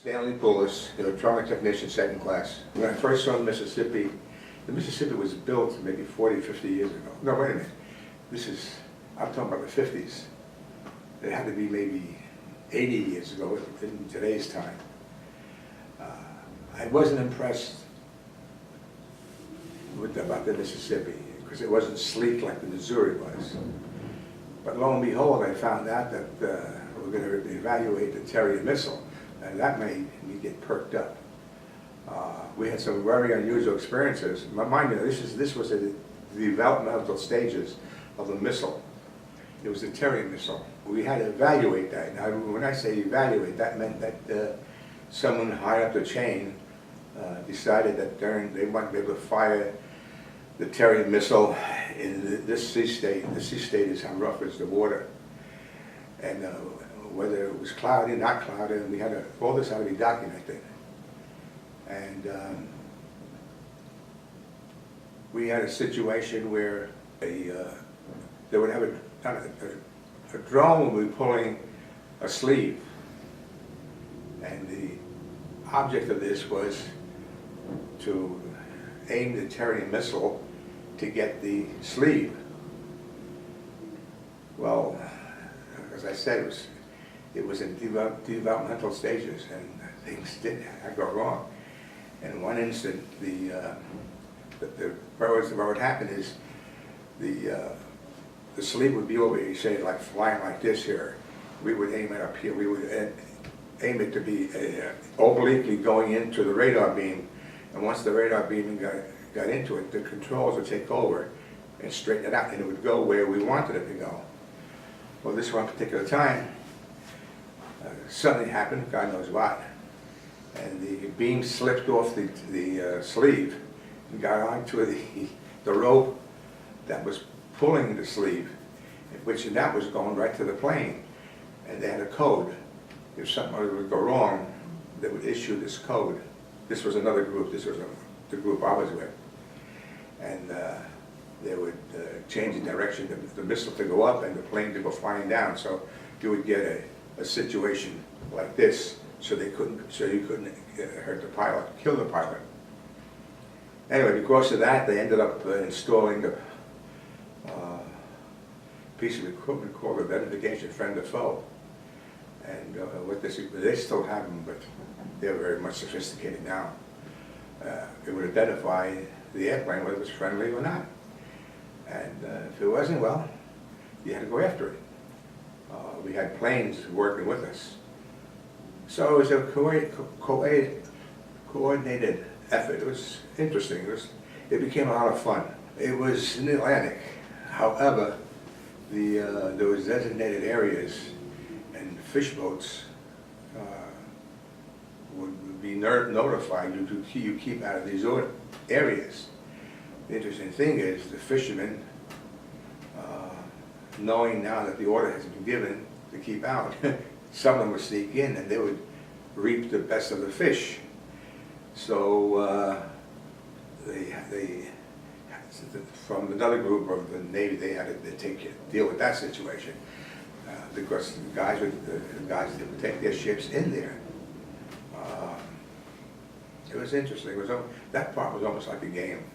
Stanley Poulos, electronic technician, second class. When I first saw the Mississippi was built maybe 40, 50 years ago. No, wait a minute. I'm talking about the 50s. It had to be maybe 80 years ago in today's time. I wasn't impressed about the Mississippi because it wasn't sleek like the Missouri was. But lo and behold, I found out that we're going to evaluate the Terrier missile, and that made me get perked up. We had some very unusual experiences. Mind you, this was at the developmental stages of the missile. It was the Terrier missile. We had to evaluate that. Now, when I say evaluate, that meant that someone high up the chain decided that they might be able to fire the Terrier missile in this sea state. The sea state is how rough is the water. And whether it was cloudy, not cloudy, and we had all this had to be documented. And we had a situation where they would have a drone would be pulling a sleeve, and the object of this was to aim the Terrier missile to get the sleeve. Well, as I said, it was in developmental stages, and things did go wrong. In one instant, what would happen is the sleeve would be over, you say, like flying like this here. We would aim it up here. We would aim it to be obliquely going into the radar beam, and once the radar beam got into it, the controls would take over and straighten it out, and it would go where we wanted it to go. Well, this one particular time, something happened, God knows what, and the beam slipped off the sleeve and got onto the rope that was pulling the sleeve, and that was going right to the plane. And they had a code. If something would go wrong, they would issue this code. This was another group. This was the group I was with. And they would change the direction of the missile to go up and the plane to go flying down. So you would get a situation like this, so you couldn't hurt the pilot, kill the pilot. Anyway, because of that, they ended up installing a piece of equipment called identification friend or foe. And they still have them, but they're very much sophisticated now. It would identify the airplane, whether it was friendly or not. And if it wasn't, well, you had to go after it. We had planes working with us. So it was a coordinated effort. It was interesting. It became a lot of fun. It was in the Atlantic. However, there was designated areas, and fish boats would be notified you keep out of these areas. The interesting thing is the fishermen, knowing now that the order has been given to keep out, some of them would sneak in and they would reap the best of the fish. So from another group of the Navy, they had to deal with that situation because the guys would take their ships in there. It was interesting. That part was almost like a game.